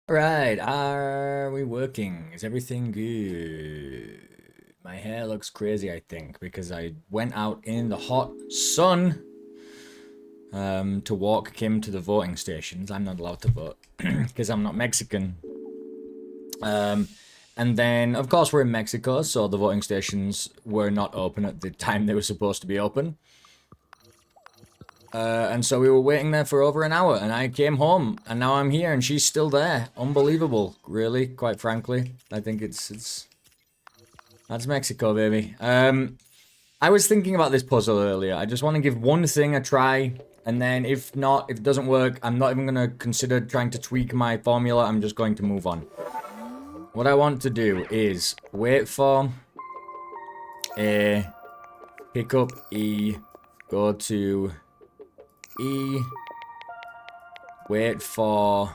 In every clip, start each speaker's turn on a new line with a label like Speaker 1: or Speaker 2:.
Speaker 1: Right, are we working? Is everything good? My hair looks crazy, I think, because I went out in the hot sun to walk Kim to the voting stations. I'm not allowed to vote because I'm not Mexican. And then, of course, we're in Mexico, so the voting stations were not open at the time they were supposed to be open. And so we were waiting there for over an hour, and I came home, and now I'm here, and she's still there. Unbelievable, really, quite frankly. I think it's that's Mexico, baby. I was thinking about this puzzle earlier. I just want to give one thing a try, and then if not, if it doesn't work, I'm not even going to consider trying to tweak my formula. I'm just going to move on. What I want to do is wait for A, pick up E, go to E, wait for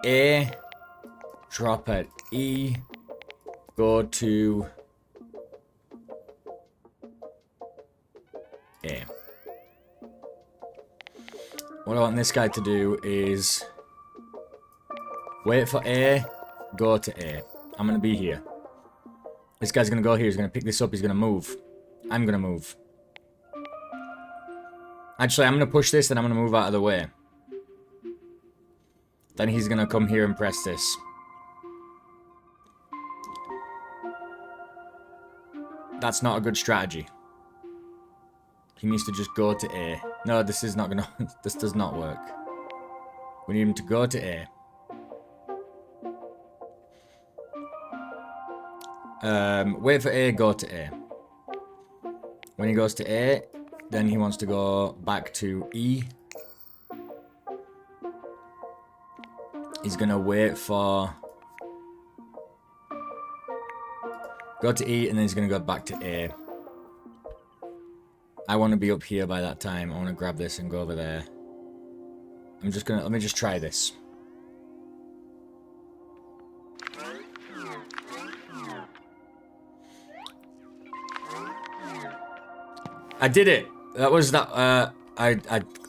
Speaker 1: A, drop at E, go to A. What I want this guy to do is wait for A, go to A. I'm gonna be here. This guy's gonna go here, he's gonna pick this up, he's gonna move. I'm gonna move. Actually, I'm gonna push this, then I'm gonna move out of the way. Then he's gonna come here and press this. That's not a good strategy. He needs to just go to A. No, this is not gonna... this does not work. We need him to go to A. Wait for A, go to A. When he goes to A, then he wants to go back to E. He's gonna wait for... go to E, and then he's gonna go back to A. I want to be up here by that time. I want to grab this and go over there. I'm just gonna... let me just try this. I did it! That was that... I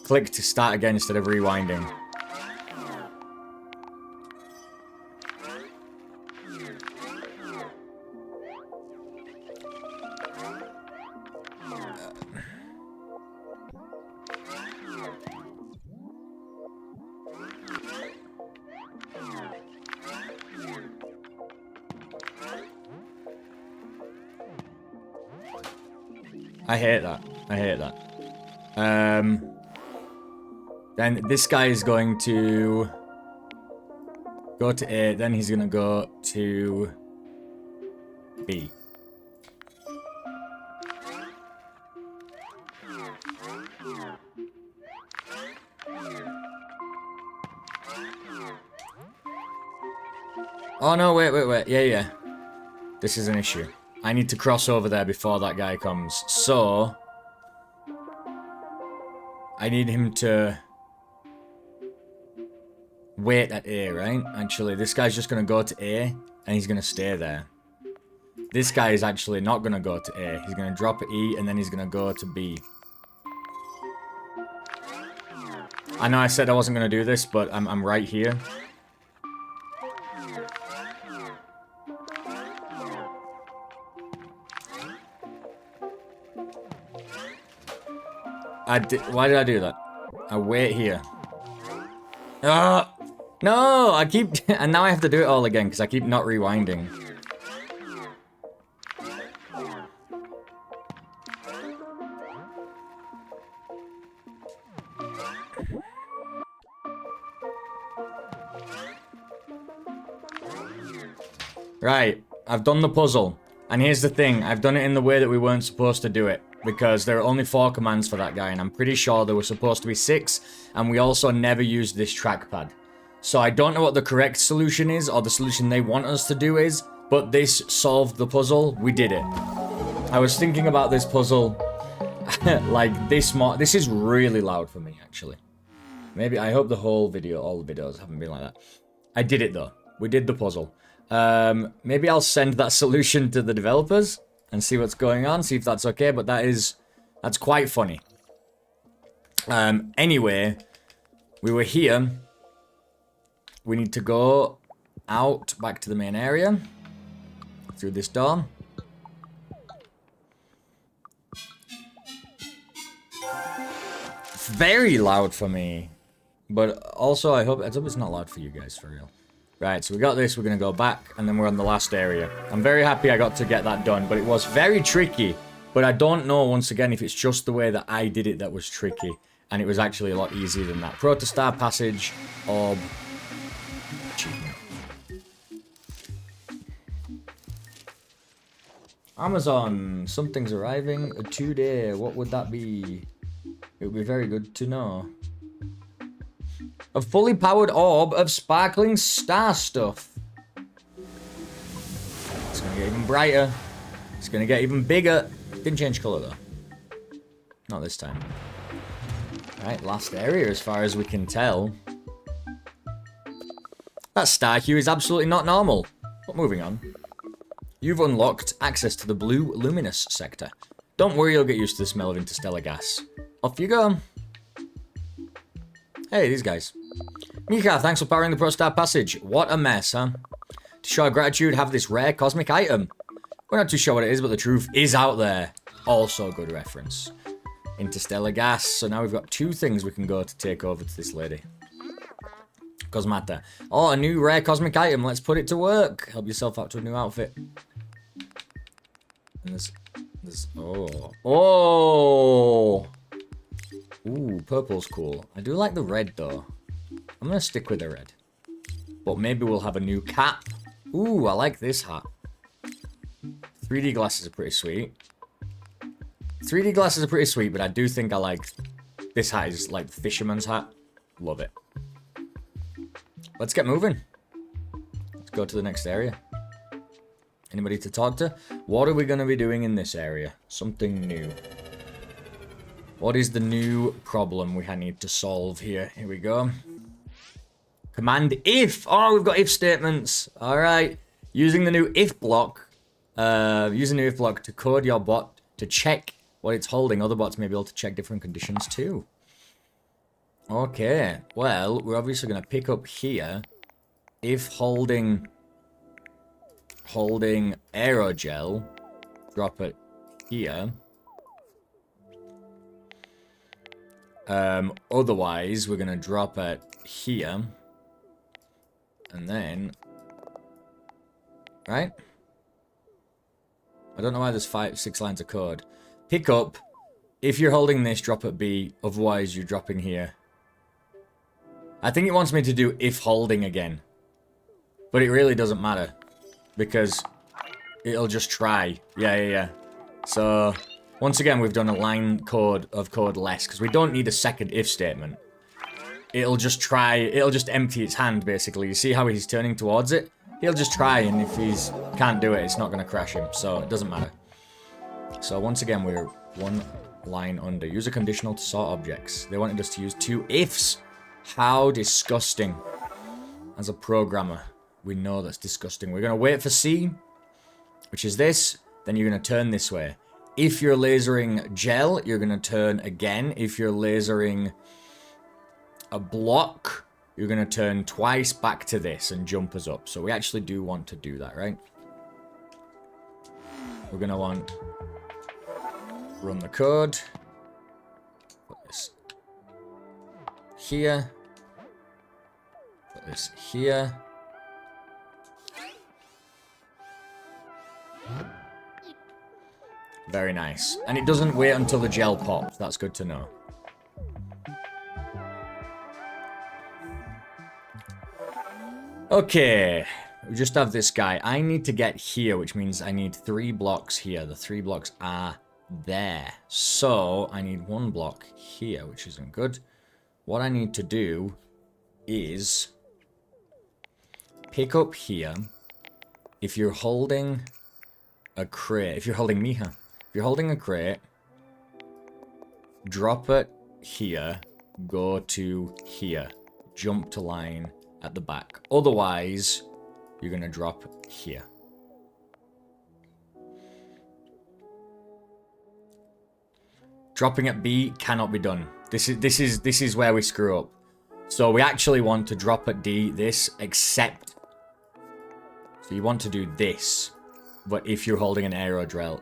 Speaker 1: clicked to start again instead of rewinding. I hate that. I hate that. Then this guy is going to go to A, then he's gonna go to B. Oh no, wait. Yeah. This is an issue. I need to cross over there before that guy comes. So... I need him to... wait at A, right? Actually, this guy's just gonna go to A, and he's gonna stay there. This guy is actually not gonna go to A. He's gonna drop at E, and then he's gonna go to B. I know I said I wasn't gonna do this, but I'm right here. Why did I do that? I wait here. Ah! No! I keep... and now I have to do it all again, because I keep not rewinding. Right. I've done the puzzle. And here's the thing. I've done it in the way that we weren't supposed to do it. Because there are only 4 commands for that guy, and I'm pretty sure there were supposed to be 6, and we also never used this trackpad. So I don't know what the correct solution is, or the solution they want us to do is, but this solved the puzzle. We did it. I was thinking about this puzzle, like this is really loud for me, actually. Maybe, I hope the whole video, all the videos haven't been like that. I did it though. We did the puzzle. Maybe I'll send that solution to the developers and see what's going on, see if that's okay, but that's quite funny. Anyway, we were here. We need to go out back to the main area through this door. It's very loud for me, but also I hope it's not loud for you guys, for real. Right, so we got this, we're gonna go back, and then we're on the last area. I'm very happy I got to get that done, but it was very tricky. But I don't know, once again, if it's just the way that I did it that was tricky. And it was actually a lot easier than that. Protostar Passage, Orb, achievement. Amazon, something's arriving today. What would that be? It would be very good to know. A fully powered orb of sparkling star stuff. It's gonna get even brighter. It's gonna get even bigger. Didn't change colour though. Not this time. Right, last area as far as we can tell. That star hue is absolutely not normal. But moving on. You've unlocked access to the blue luminous sector. Don't worry, you'll get used to the smell of interstellar gas. Off you go. Hey, these guys. Mika, thanks for powering the Protostar Passage. What a mess, huh? To show our gratitude, have this rare cosmic item. We're not too sure what it is, but the truth is out there. Also a good reference. Interstellar gas. So now we've got 2 things we can go to take over to this lady. Cosmata. Oh, a new rare cosmic item. Let's put it to work. Help yourself out to a new outfit. And there's oh. Ooh, purple's cool. I do like the red though. I'm gonna stick with the red. But maybe we'll have a new cap. Ooh, I like this hat. 3D glasses are pretty sweet. 3D glasses are pretty sweet, but I do think I like this hat is like the fisherman's hat. Love it. Let's get moving. Let's go to the next area. Anybody to talk to? What are we going to be doing in this area? Something new. What is the new problem we need to solve here? Here we go. Command if. Oh, we've got if statements. All right. Using the new if block. Using the if block to code your bot to check what it's holding. Other bots may be able to check different conditions too. Okay. Well, we're obviously going to pick up here. If holding aerogel, drop it here. Otherwise, we're going to drop it here. And then... Right? I don't know why there's 6 lines of code. Pick up. If you're holding this, drop at B. Otherwise, you're dropping here. I think it wants me to do if holding again. But it really doesn't matter. Because it'll just try. Yeah. So, once again, we've done a line of code less. Because we don't need a second if statement. It'll just try. It'll just empty its hand, basically. You see how he's turning towards it? He'll just try, and if he can't do it, it's not going to crash him. So, it doesn't matter. So, once again, we're 1 line under. Use a conditional to sort objects. They wanted us to use 2 ifs. How disgusting. As a programmer, we know that's disgusting. We're going to wait for C, which is this. Then you're going to turn this way. If you're lasering gel, you're going to turn again. If you're lasering a block, you're going to turn twice back to this and jump us up. So we actually do want to do that, right? We're going to want... Run the code. Put this here. Put this here. Very nice. And it doesn't wait until the gel pops. That's good to know. Okay. We just have this guy. I need to get here, which means I need 3 blocks here. The 3 blocks are there. So, I need 1 block here, which isn't good. What I need to do is pick up here. If you're holding a crate, if you're holding Miha, if you're holding a crate, drop it here, go to here, jump to line at the back. Otherwise, you're going to drop here. Dropping at B cannot be done. This is where we screw up. So we actually want to drop at D this, except... So you want to do this. But if you're holding an aerogel,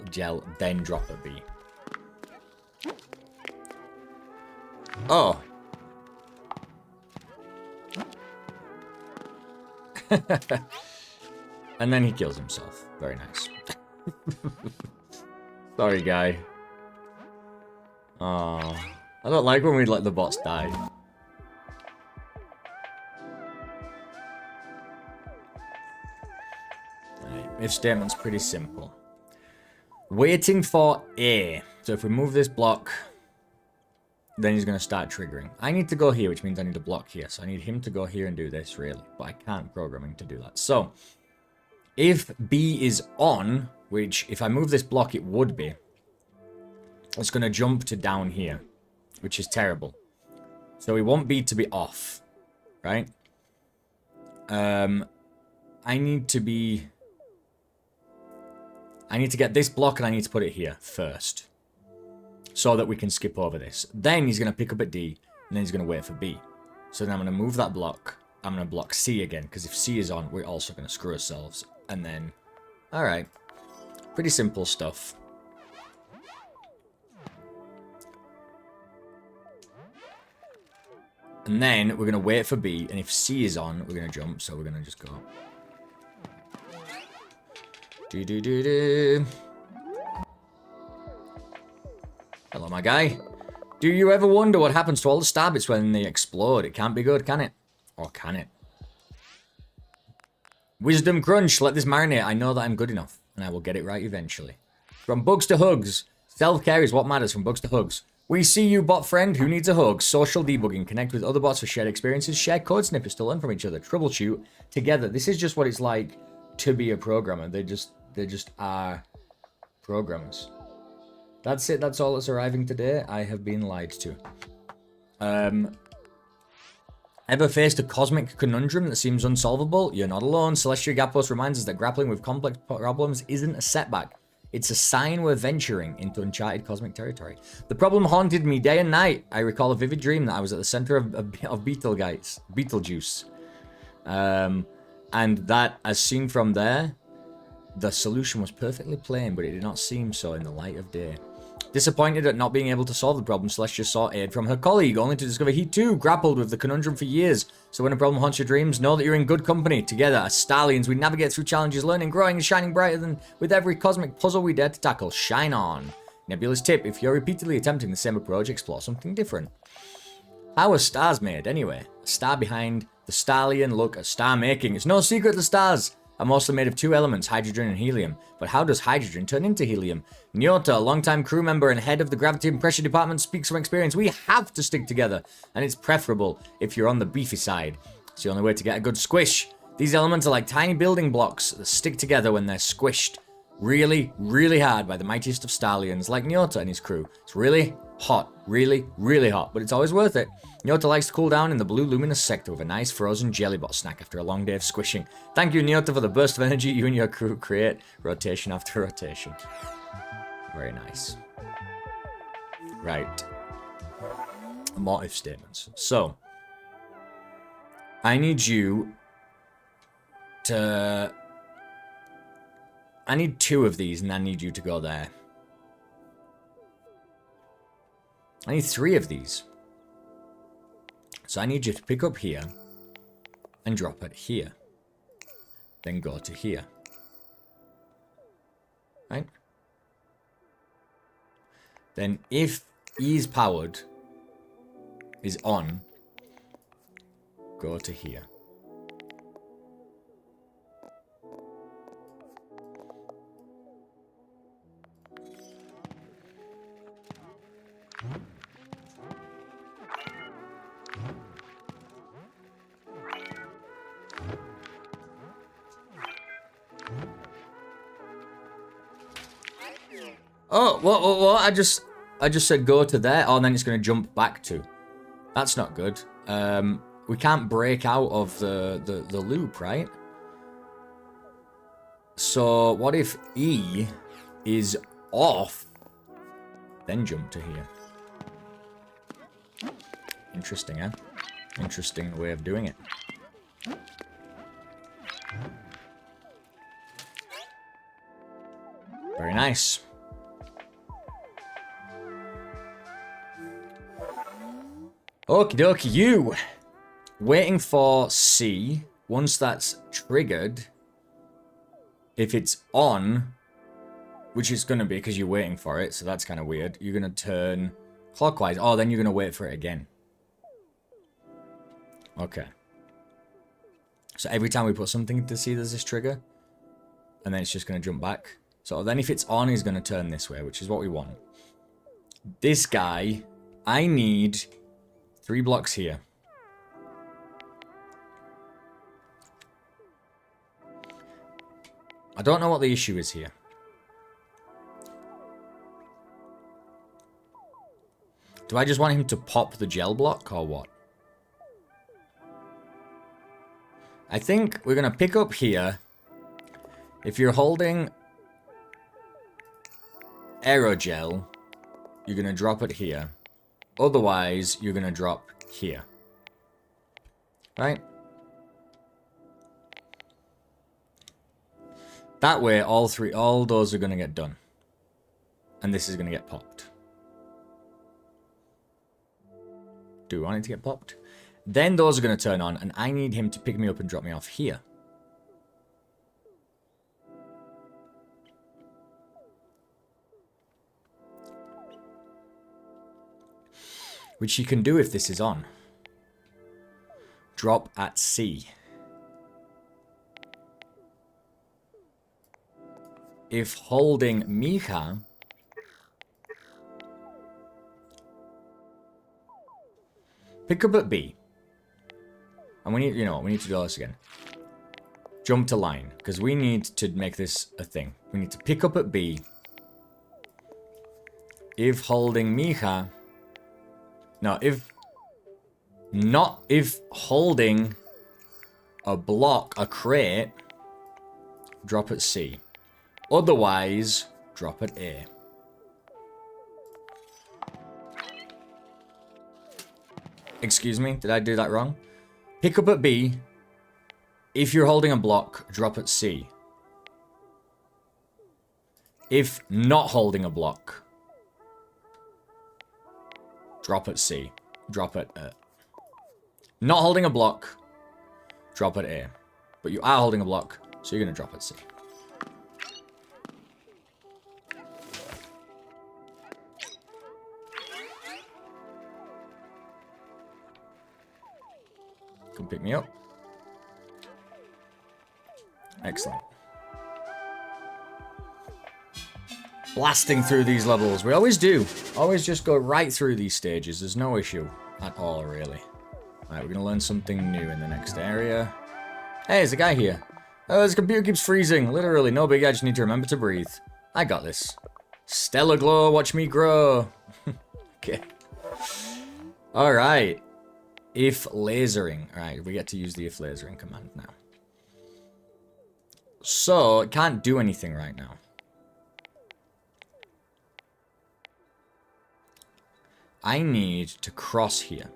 Speaker 1: then drop at B. Oh. And then he kills himself. Very nice. Sorry, guy. Oh, I don't like when we let the bots die. Right, if statement's pretty simple. Waiting for A. So if we move this block, then he's going to start triggering. I need to go here, which means I need to block here. So I need him to go here and do this, really. But I can't program him to do that. So, if B is on, which if I move this block, it would be, it's going to jump to down here, which is terrible. So we want B to be off, right? I need to get this block and I need to put it here first, so that we can skip over this. Then he's going to pick up at D, and then he's going to wait for B. So then I'm going to move that block. I'm going to block C again, because if C is on, we're also going to screw ourselves. And then, alright. Pretty simple stuff. And then we're going to wait for B, and if C is on, we're going to jump, so we're going to just go. Do-do-do-do. Hello, my guy. Do you ever wonder what happens to all the star bits when they explode? It can't be good, can it? Or can it? Wisdom Crunch, let this marinate. I know that I'm good enough, and I will get it right eventually. From bugs to hugs. Self-care is what matters from bugs to hugs. We see you, bot friend. Who needs a hug? Social debugging. Connect with other bots for shared experiences. Share code snippets to learn from each other. Troubleshoot together. This is just what it's like to be a programmer. They just are programmers. That's it. That's all that's arriving today. I have been lied to. Ever faced a cosmic conundrum that seems unsolvable? You're not alone. Celestia Gapos reminds us that grappling with complex problems isn't a setback. It's a sign we're venturing into uncharted cosmic territory. The problem haunted me day and night. I recall a vivid dream that I was at the center of Beetlejuice. And that, as seen from there, the solution was perfectly plain, but it did not seem so in the light of day. Disappointed at not being able to solve the problem, Celestia sought aid from her colleague, only to discover he too grappled with the conundrum for years. So when a problem haunts your dreams, know that you're in good company. Together, as Starlians, we navigate through challenges, learning, growing, and shining brighter than with every cosmic puzzle we dare to tackle. Shine on. Nebula's tip, if you're repeatedly attempting the same approach, explore something different. How are stars made, anyway? A star behind the Starlian look at star making. It's no secret the stars are mostly made of two elements, hydrogen and helium. But how does hydrogen turn into helium? Nyota, a longtime crew member and head of the gravity and pressure department, speaks from experience. We have to stick together, and it's preferable if you're on the beefy side. It's the only way to get a good squish. These elements are like tiny building blocks that stick together when they're squished really, really hard by the mightiest of Starlians, like Nyota and his crew. It's really hot, really, really hot, but it's always worth it. Nyota likes to cool down in the blue luminous sector with a nice frozen jellybot snack after a long day of squishing. Thank you, Nyota, for the burst of energy you and your crew create, rotation after rotation. Very nice. Right. More if statements. So, I need you to... I need 2 of these, and I need you to go there. I need 3 of these. So I need you to pick up here and drop it here. Then go to here. Right? Then if E is powered, is on, go to here. Oh, what? I just said go to there. Oh, and then it's going to jump back to. That's not good. We can't break out of the loop, right? So what if E is off, then jump to here? Interesting, eh? Interesting way of doing it. Very nice. Okie dokie, you! Waiting for C. Once that's triggered, if it's on, which it's going to be because you're waiting for it, so that's kind of weird, you're going to turn clockwise. Oh, then you're going to wait for it again. Okay. So every time we put something to C, there's this trigger, and then it's just going to jump back. So then if it's on, he's going to turn this way, which is what we want. This guy, I need 3 blocks here. I don't know what the issue is here. Do I just want him to pop the gel block or what? I think we're going to pick up here. If you're holding aerogel, you're going to drop it here. Otherwise, you're going to drop here. Right? That way, all those are going to get done. And this is going to get popped. Do we want it to get popped? Then those are going to turn on, and I need him to pick me up and drop me off here. Which he can do if this is on. Drop at C. If holding Mija, pick up at B. And we need, you know what, we need to do this again. Jump to line, because we need to make this a thing. We need to pick up at B. If holding Mija, no, if holding a block, a crate, drop at C. Otherwise, drop at A. Excuse me, did I do that wrong? Pick up at B. If you're holding a block, drop at C. If not holding a block, drop at C. Drop at A. Not holding a block, drop at A. But you are holding a block, so you're going to drop at C. Come pick me up. Excellent. Blasting through these levels. We always do. Always just go right through these stages. There's no issue at all, really. Alright, we're going to learn something new in the next area. Hey, there's a guy here. Oh, this computer keeps freezing. Literally, no big. I just need to remember to breathe. I got this. Stellar glow, watch me grow. Okay. Alright. If lasering. Alright, we get to use the if lasering command now. So, it can't do anything right now. I need to cross here.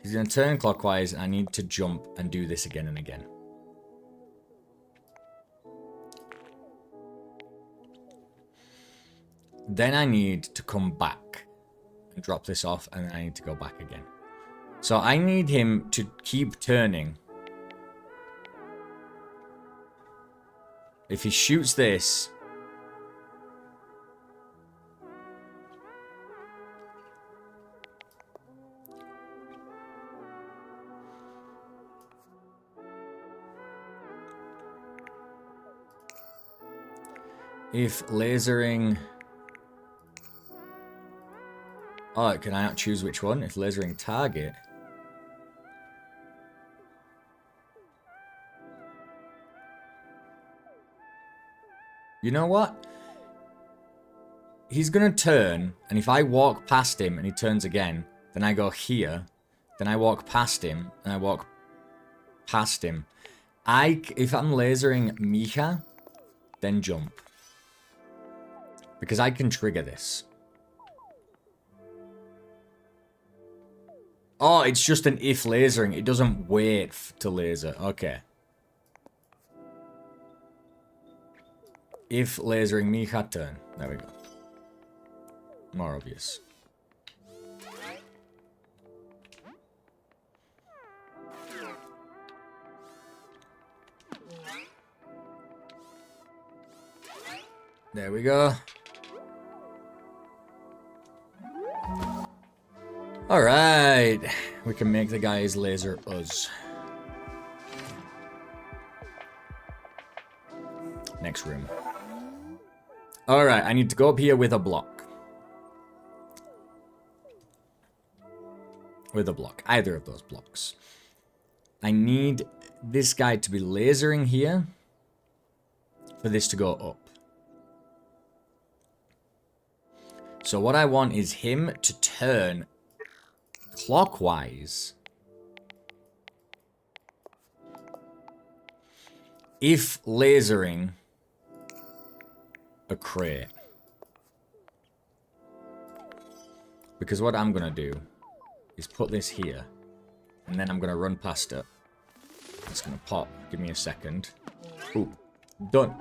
Speaker 1: He's going to turn clockwise, and I need to jump and do this again and again. Then I need to come back and drop this off, and then I need to go back again. So I need him to keep turning. If he shoots this... If lasering... Oh, can I not choose which one? If lasering target... You know what? He's gonna turn, and if I walk past him and he turns again, then I go here, then I walk past him, and I walk past him. If I'm lasering Mija, then jump. Because I can trigger this. Oh, it's just an if lasering. It doesn't wait to laser. Okay. If lasering Mija turn. There we go. More obvious. There we go. Alright. We can make the guys laser us. Next room. Alright, I need to go up here with a block. With a block. Either of those blocks. I need this guy to be lasering here for this to go up. So what I want is him to turn clockwise if lasering a crate. Because what I'm going to do is put this here, and then I'm going to run past it. It's going to pop. Give me a second. Ooh, done.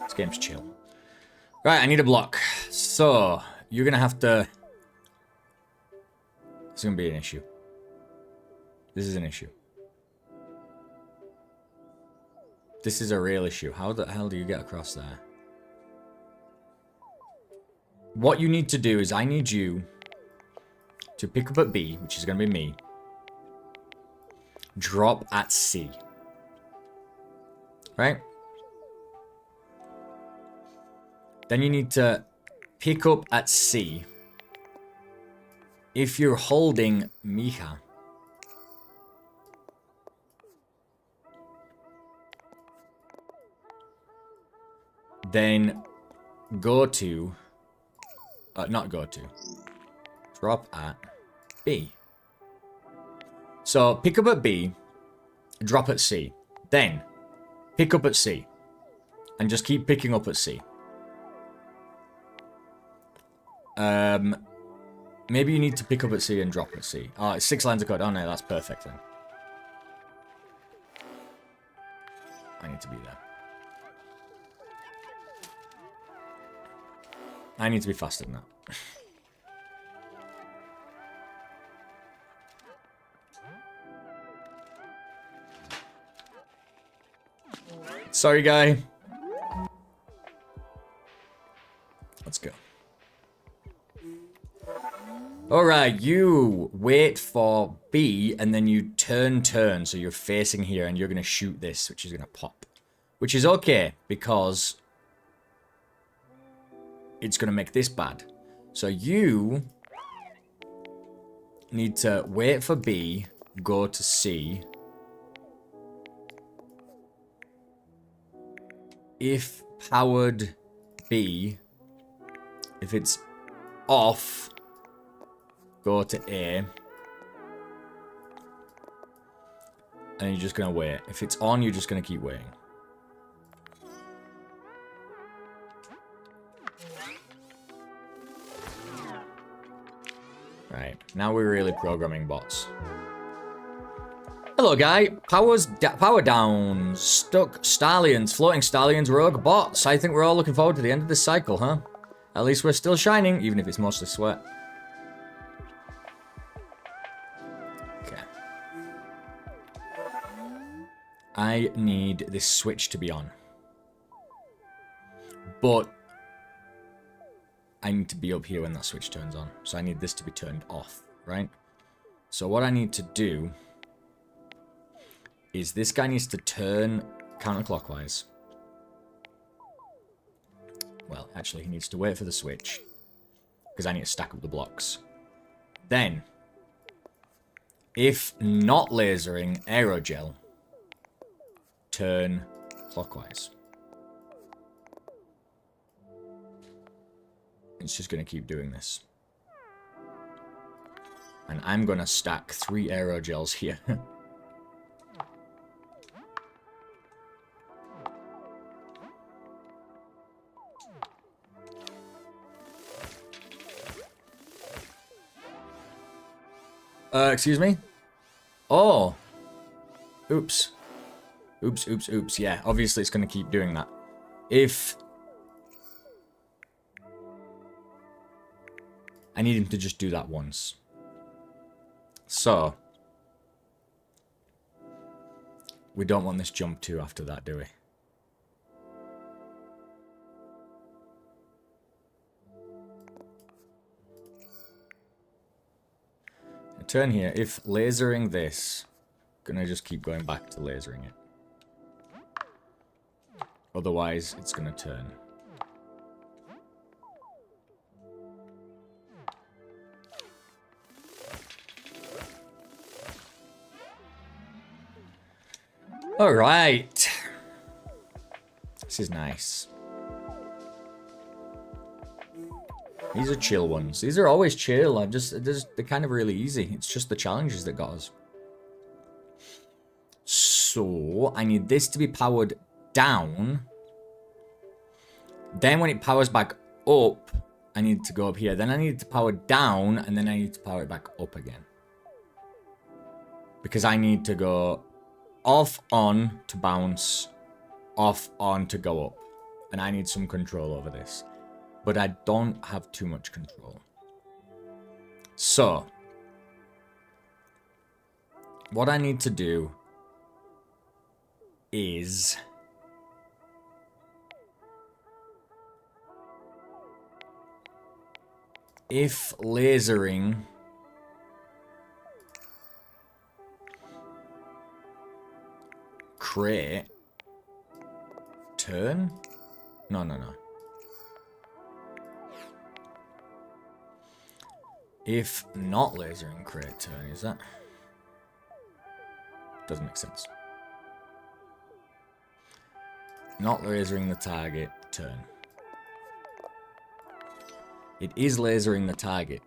Speaker 1: This game's chill. Right, I need a block. So, you're going to have to... It's going to be an issue. This is an issue. This is a real issue. How the hell do you get across there? What you need to do is I need you to pick up at B, which is going to be me. Drop at C. Right? Then you need to pick up at C. If you're holding Mija. Then go to... not go to. Drop at B. So pick up at B. Drop at C. Then pick up at C. And just keep picking up at C. Maybe you need to pick up at C and drop at C. Oh, it's 6 lines of code. Oh no, that's perfect then. I need to be there. I need to be faster than that. Sorry, guy. Let's go. Alright, you wait for B, and then you turn, so you're facing here, and you're going to shoot this, which is going to pop. Which is okay, because it's going to make this bad. So you need to wait for B, go to C. If powered B, if it's off, go to A. And you're just going to wait. If it's on, you're just going to keep waiting. Right, now we're really programming bots. Hello, guy. Power down. Stuck stallions. Floating stallions. Rogue bots. I think we're all looking forward to the end of this cycle, huh? At least we're still shining, even if it's mostly sweat. Okay. I need this switch to be on. But I need to be up here when that switch turns on. So I need this to be turned off, right? So what I need to do is this guy needs to turn counterclockwise. Well, actually, he needs to wait for the switch. Because I need to stack up the blocks. Then, if not lasering aerogel, turn clockwise. It's just going to keep doing this. And I'm going to stack 3 aerogels here. Excuse me? Oh. Oops. Oops, oops, oops. Yeah, obviously it's going to keep doing that. If... I need him to just do that once. So... we don't want this jump 2 after that, do we? A turn here. If lasering this, gonna just keep going back to lasering it. Otherwise, it's gonna turn. Alright. This is nice. These are chill ones. These are always chill. They're kind of really easy. It's just the challenges that got us. So, I need this to be powered down. Then when it powers back up, I need to go up here. Then I need to power down, and then I need to power it back up again. Because I need to go off, on to bounce, off, on to go up. And I need some control over this. But I don't have too much control. So, what I need to do is... if lasering... crate... turn? No. If not lasering crate turn, is that? Doesn't make sense. Not lasering the target, turn. It is lasering the target.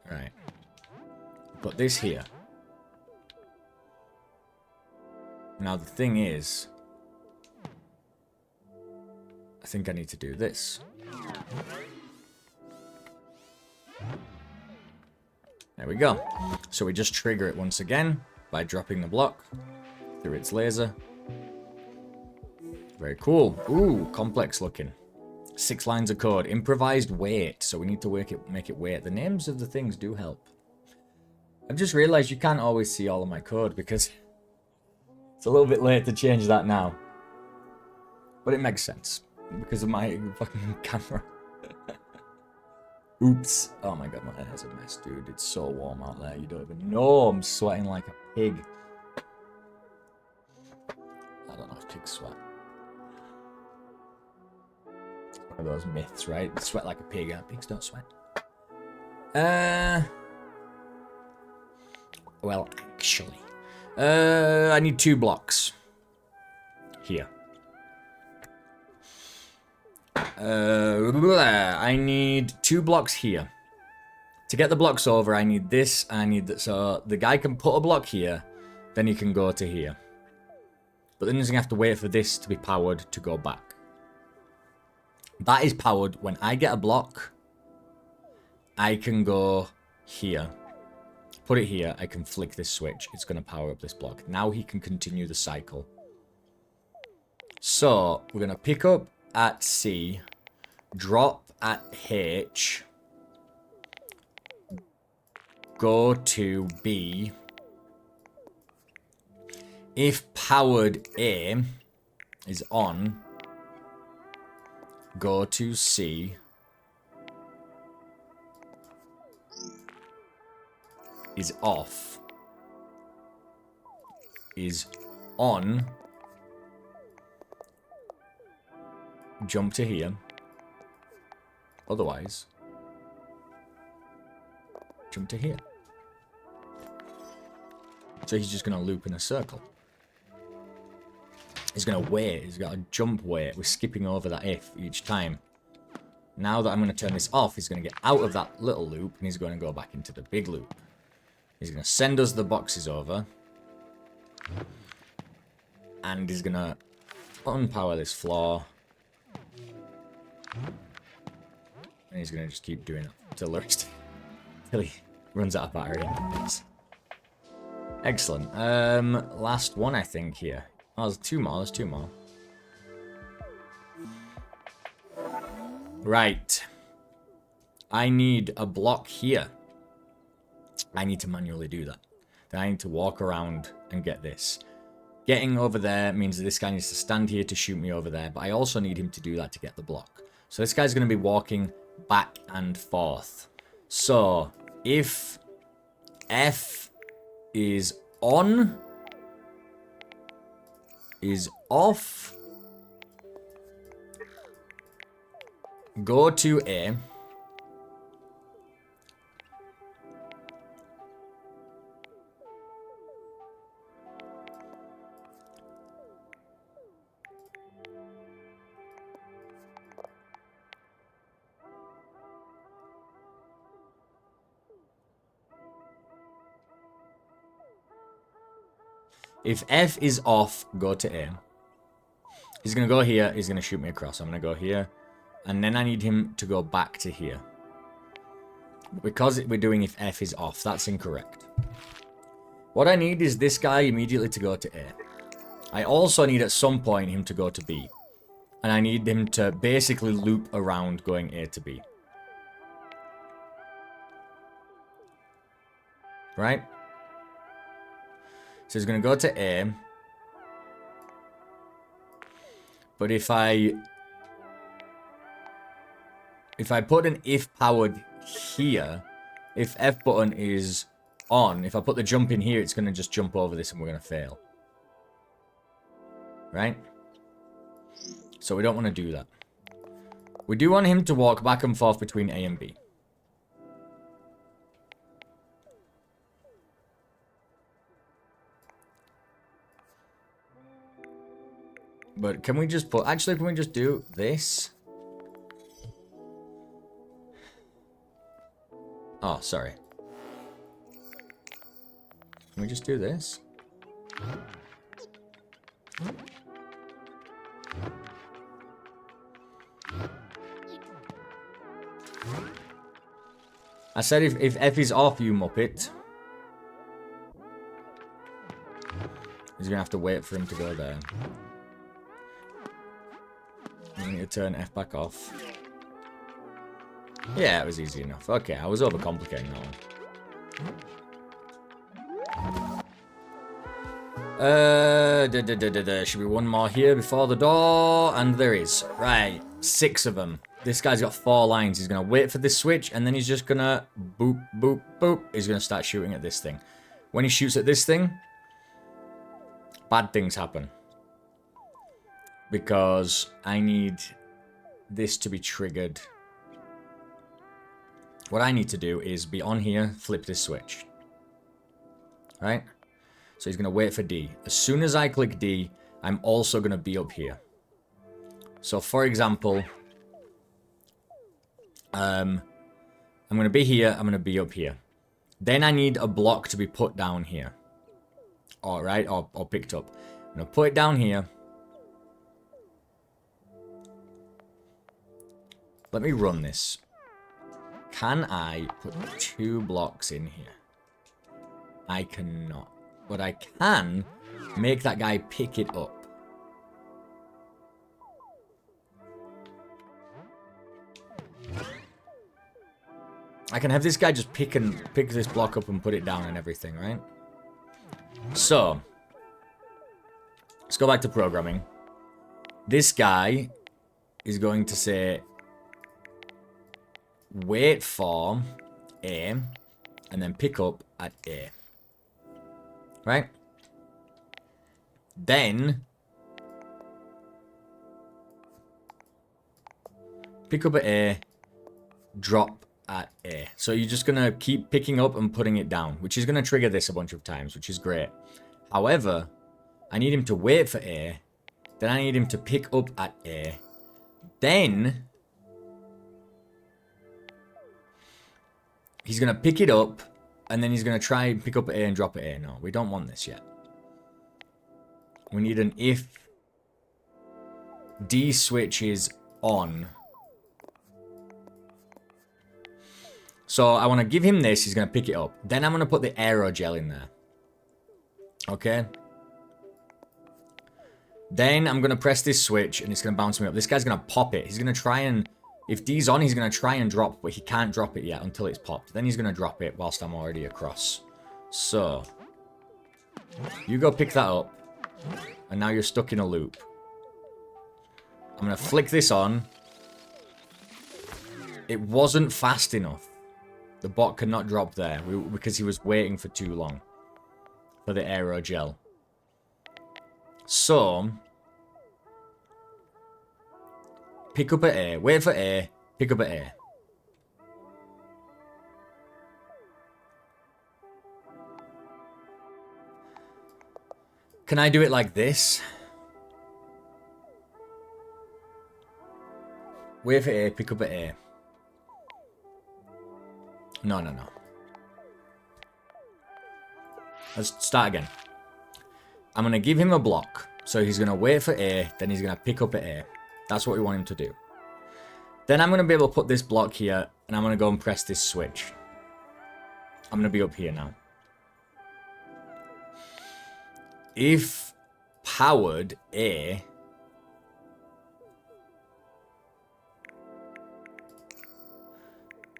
Speaker 1: Right. Put this here. Now the thing is... I think I need to do this. There we go. So we just trigger it once again by dropping the block through its laser. Very cool. Ooh, complex looking. 6 lines of code. Improvised weight. So we need to make it weight. The names of the things do help. I've just realized you can't always see all of my code because it's a little bit late to change that now. But it makes sense. Because of my fucking camera. Oops. Oh my god, my hair's a mess, dude. It's so warm out there. You don't even know. I'm sweating like a pig. I don't know if pigs sweat. It's one of those myths, right? Sweat like a pig. Pigs don't sweat. Well, actually. I need 2 blocks. Here. I need 2 blocks here. To get the blocks over, I need this, I need that. So the guy can put a block here, then he can go to here. But then he's going to have to wait for this to be powered to go back. That is powered. When I get a block, I can go here. Put it here, I can flick this switch. It's going to power up this block. Now he can continue the cycle. So, we're going to pick up at C, drop at H, go to B. If powered A is on, go to C, is off, is on, jump to here. Otherwise, jump to here. So he's just going to loop in a circle. He's going to wait. He's got a jump wait. We're skipping over that if each time. Now that I'm going to turn this off, he's going to get out of that little loop and he's going to go back into the big loop. He's going to send us the boxes over. And he's going to unpower this floor. And he's gonna just keep doing it till the rest, till he runs out of battery. Excellent. Last one I think here. Oh, there's two more. There's two more. Right. I need a block here. I need to manually do that. Then I need to walk around and get this. Getting over there means that this guy needs to stand here to shoot me over there, but I also need him to do that to get the block. So this guy's going to be walking back and forth. So if F is on, is off, go to A. If F is off, go to A. He's going to go here. He's going to shoot me across. I'm going to go here. And then I need him to go back to here. Because we're doing if F is off, that's incorrect. What I need is this guy immediately to go to A. I also need at some point him to go to B. And I need him to basically loop around going A to B. Right? So he's going to go to A. But if I put an if powered here, if F button is on, if I put the jump in here, it's going to just jump over this and we're going to fail. Right? So we don't want to do that. We do want him to walk back and forth between A and B. But can we just put... Actually, can we just do this? Oh, sorry. Can we just do this? I said if F is off, you muppet. He's gonna have to wait for him to go there. I need to turn F back off. Yeah, it was easy enough. Okay, I was overcomplicating that one. There should be one more here before the door, and there is. Right, 6 of them. This guy's got 4 lines. He's gonna wait for this switch, and then he's just gonna boop, boop, boop. He's gonna start shooting at this thing. When he shoots at this thing, bad things happen. Because I need this to be triggered. What I need to do is be on here, flip this switch. Right? So he's going to wait for D. As soon as I click D, I'm also going to be up here. So for example, I'm going to be here, I'm going to be up here. Then I need a block to be put down here. Alright, or picked up. I'm going to put it down here. Let me run this. Can I put 2 blocks in here? I cannot. But I can make that guy pick it up. I can have this guy just pick this block up and put it down and everything, right? So, let's go back to programming. This guy is going to say, wait for A, and then pick up at A. Right? Then, pick up at A, drop at A. So you're just going to keep picking up and putting it down, which is going to trigger this a bunch of times, which is great. However, I need him to wait for A, then I need him to pick up at A, then he's going to pick it up, and then he's going to try and pick up at A and drop at A. No, we don't want this yet. We need an if D switch is on, So I want to give him this. He's going to pick it up. Then I'm going to put the aerogel in there. Okay. Then I'm going to press this switch and it's going to bounce me up. This guy's going to pop it. He's going to try and... If D's on, he's going to try and drop, but he can't drop it yet until it's popped. Then he's going to drop it whilst I'm already across. So... You go pick that up. And now you're stuck in a loop. I'm going to flick this on. It wasn't fast enough. The bot could not drop there because he was waiting for too long for the aerogel. So, pick up at A, wait for A, pick up at A. Can I do it like this? Wait for A, pick up at A. No. Let's start again. I'm going to give him a block. So he's going to wait for A, then he's going to pick up at A. That's what we want him to do. Then I'm going to be able to put this block here, and I'm going to go and press this switch. I'm going to be up here now. If powered A...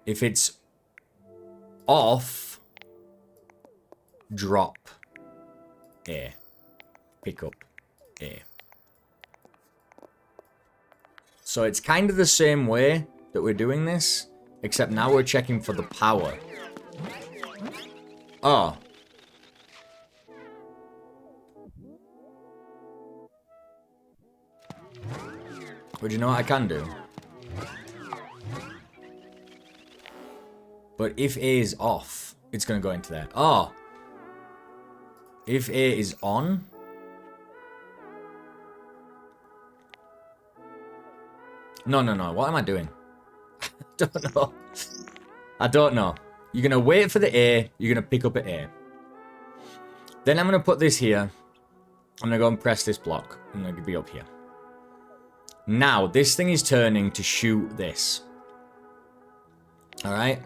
Speaker 1: If it's off, drop A. Pick up A. So it's kind of the same way that we're doing this, except now we're checking for the power. Oh. But you know what I can do? But if A is off, it's going to go into there. Oh. If A is on... No. What am I doing? I don't know. I don't know. You're going to wait for the A. You're going to pick up at A. Then I'm going to put this here. I'm going to go and press this block. I'm going to be up here. Now, this thing is turning to shoot this. Alright?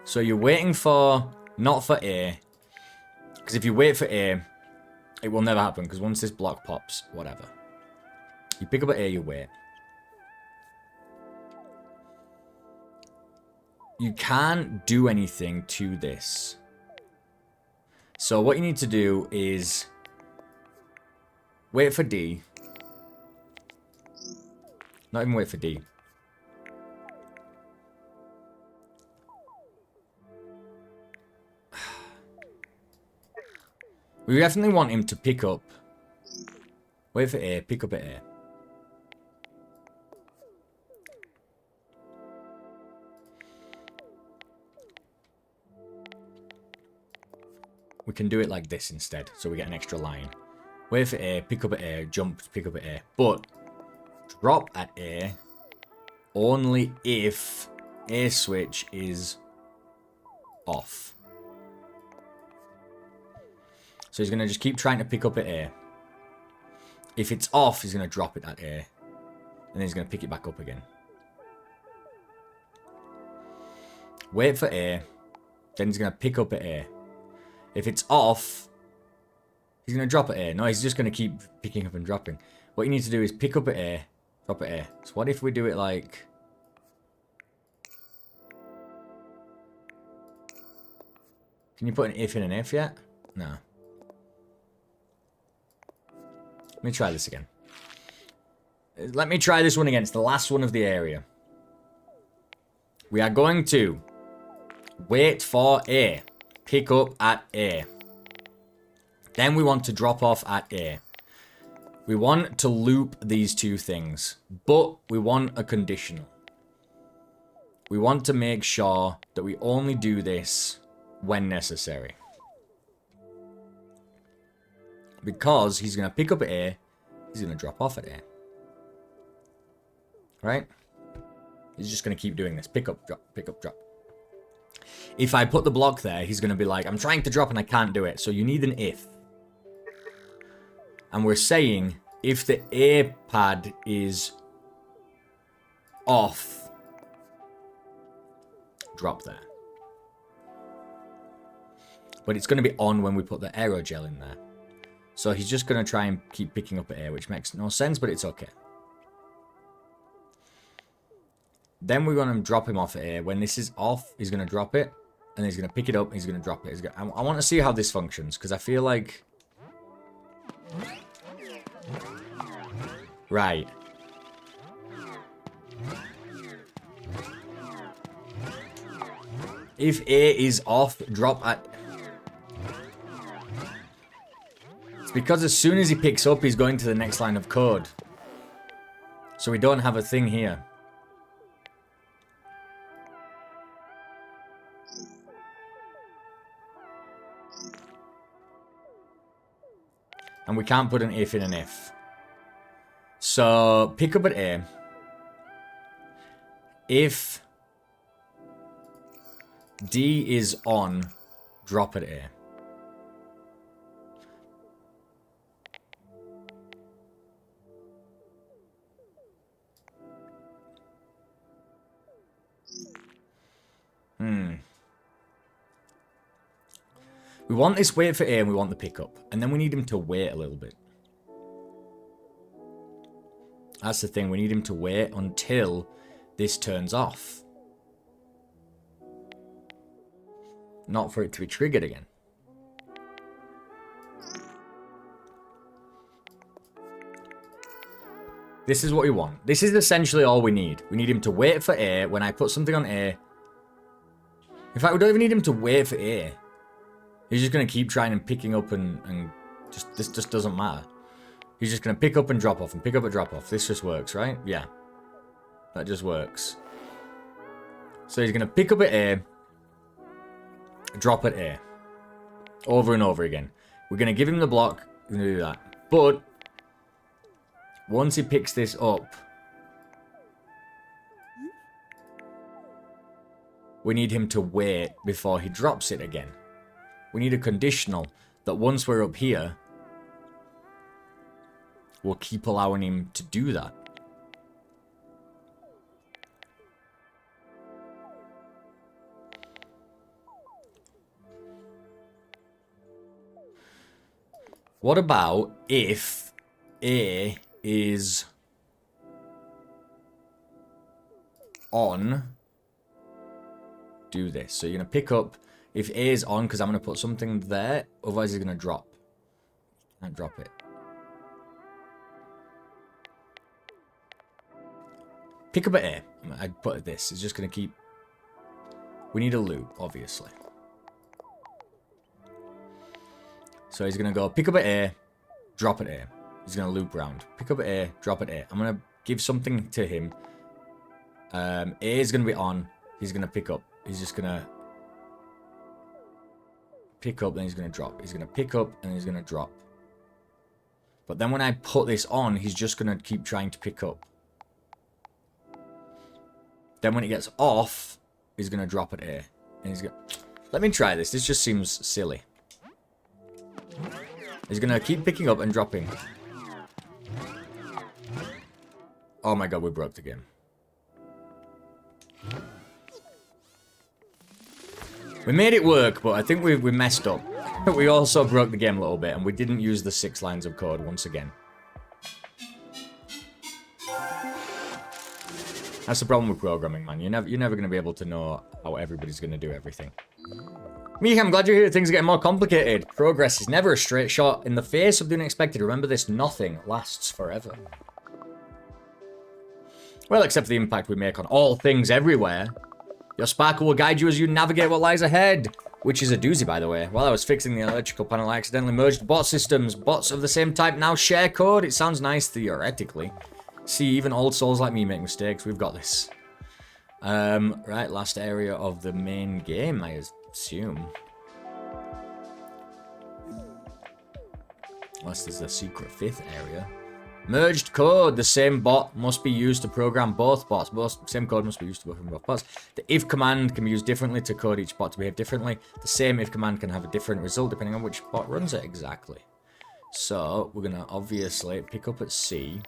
Speaker 1: So you're waiting for... Not for A. Because if you wait for A, it will never happen. Because once this block pops, whatever. You pick up at A, you wait. You can't do anything to this. So what you need to do is... Wait for D. Not even wait for D. We definitely want him to pick up. Wait for A, pick up at A. We can do it like this instead, so we get an extra line. Wait for A, pick up at A, jump, pick up at A. But, drop at A only if A switch is off. So he's going to just keep trying to pick up at A. If it's off, he's going to drop it at A. And then he's going to pick it back up again. Wait for A. Then he's going to pick up at A. If it's off, he's going to drop at A. No, he's just going to keep picking up and dropping. What you need to do is pick up at A, drop at A. So what if we do it like... Can you put an if in an if yet? No. Let me try this again. Let me try this one again. It's the last one of the area. We are going to wait for A. Pick up at A. Then we want to drop off at A. We want to loop these two things. But we want a conditional. We want to make sure that we only do this when necessary. Because he's going to pick up at A, he's going to drop off at A. Right? He's just going to keep doing this. Pick up, drop, pick up, drop. If I put the block there, he's going to be like, I'm trying to drop and I can't do it. So you need an if. And we're saying, if the A pad is off, drop there. But it's going to be on when we put the aerogel in there. So he's just going to try and keep picking up at A, which makes no sense, but it's okay. Then we're going to drop him off at A. When this is off, he's going to drop it. And he's going to pick it up, and he's going to drop it. I want to see how this functions, because I feel like... Right. If A is off, drop at... It's because as soon as he picks up, he's going to the next line of code. So we don't have a thing here. And we can't put an if in an if. So, pick up at A. If D is on, drop at A. We want this wait for A and we want the pickup. And then we need him to wait a little bit. That's the thing. We need him to wait until this turns off. Not for it to be triggered again. This is what we want. This is essentially all we need. We need him to wait for A. When I put something on A... In fact, we don't even need him to wait for A. He's just going to keep trying and picking up and just... This just doesn't matter. He's just going to pick up and drop off and pick up and drop off. This just works, right? Yeah. That just works. So he's going to pick up at A. Drop at A. Over and over again. We're going to give him the block. We're going to do that. But... Once he picks this up... We need him to wait before he drops it again. We need a conditional that once we're up here... We'll keep allowing him to do that. What about if A is on? Do this. So you're going to pick up if A is on because I'm going to put something there. Otherwise, it's going to drop. Can't drop it. Pick up at A. I'd put this. It's just going to keep... We need a loop, obviously. So he's going to go pick up at A, drop at A. He's going to loop round. Pick up at A, drop at A. I'm going to give something to him. A is going to be on. He's going to pick up. He's just going to pick up, then he's going to drop. He's going to pick up, and he's going to drop. But then when I put this on, he's just going to keep trying to pick up. Then when it gets off, he's going to drop at A. And he's going to... Let me try this. This just seems silly. He's going to keep picking up and dropping. Oh my god, we broke the game. We made it work, but I think we messed up. We also broke the game a little bit, and we didn't use the 6 lines of code once again. That's the problem with programming, man. You're never going to be able to know how everybody's going to do everything. Meek, I'm glad you're here. Things are getting more complicated. Progress is never a straight shot. In the face of the unexpected, remember this, nothing lasts forever. Well, except for the impact we make on all things everywhere. Your sparkle will guide you as you navigate what lies ahead. Which is a doozy, by the way. While I was fixing the electrical panel, I accidentally merged bot systems. Bots of the same type now share code. It sounds nice theoretically. See, even old souls like me make mistakes. We've got this. Right, last area of the main game, I assume. Unless there's a secret 5th area. Merged code. The same bot must be used to program both bots. Same code must be used to program both bots. The if command can be used differently to code each bot to behave differently. The same if command can have a different result depending on which bot runs it exactly. So, we're going to obviously pick up at C.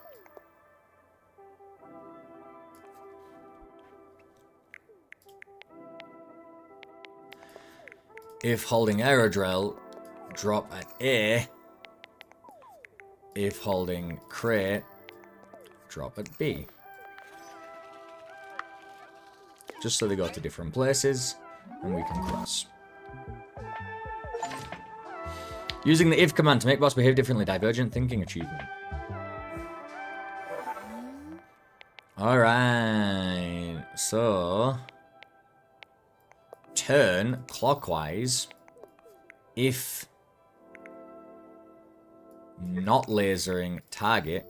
Speaker 1: If holding Aerodrill, drop at A. If holding crate, drop at B. Just so they go to different places and we can cross. Using the if command to make bots behave differently. Divergent thinking achievement. Alright. So turn clockwise if not lasering target.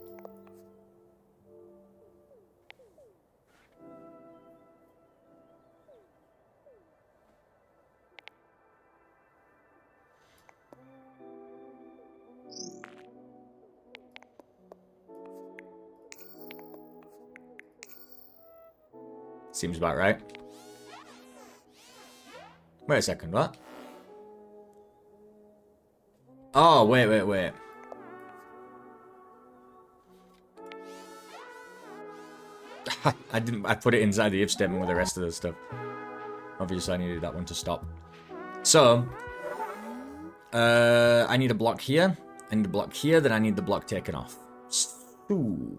Speaker 1: Seems about right. Wait a second, what? Oh, wait. I put it inside the if statement with the rest of the stuff. Obviously, I needed that one to stop. So, I need a block here. I need a block here, then I need the block taken off. So,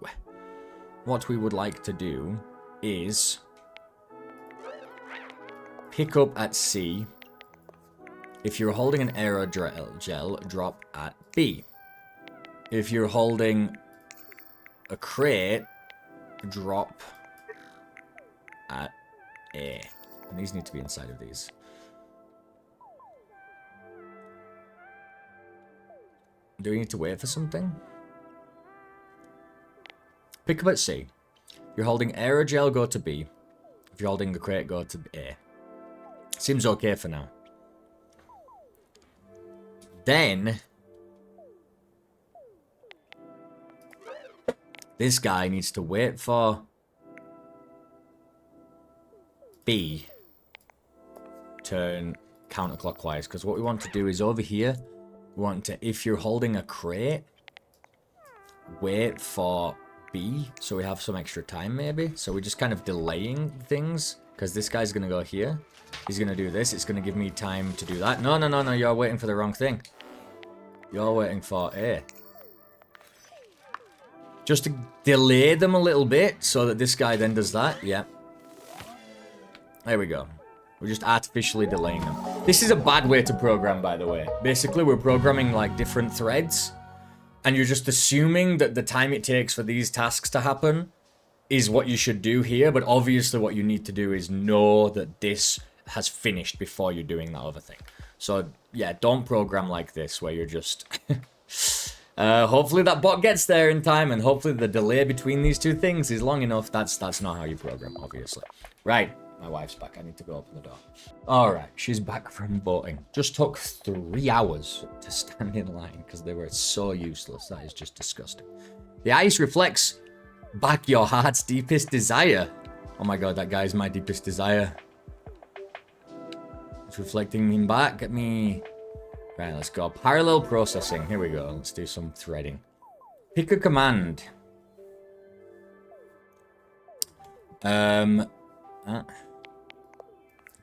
Speaker 1: what we would like to do is pick up at C. If you're holding an aerogel, drop at B. If you're holding a crate, drop at A. And these need to be inside of these. Do we need to wait for something? Pick up at C. If you're holding aerogel, go to B. If you're holding the crate, go to A. Seems okay for now. Then this guy needs to wait for B. Turn counterclockwise, because what we want to do is over here, we want to, if you're holding a crate, wait for B, so we have some extra time maybe. So we're just kind of delaying things, because this guy's going to go here. He's going to do this. It's going to give me time to do that. No, you're waiting for the wrong thing. You're waiting for A. Just to delay them a little bit, so that this guy then does that. Yeah. There we go. We're just artificially delaying them. This is a bad way to program, by the way. Basically, we're programming like different threads, and you're just assuming that the time it takes for these tasks to happen is what you should do here, but obviously what you need to do is know that this has finished before you're doing that other thing. So, yeah, don't program like this, where you're just... hopefully that bot gets there in time, and hopefully the delay between these two things is long enough. That's not how you program, obviously. Right. My wife's back. I need to go open the door. Alright, she's back from voting. Just took 3 hours to stand in line because they were so useless. That is just disgusting. The ice reflects back your heart's deepest desire. Oh my god, that guy's my deepest desire. It's reflecting me back at me. Right, let's go. Parallel processing. Here we go. Let's do some threading. Pick a command.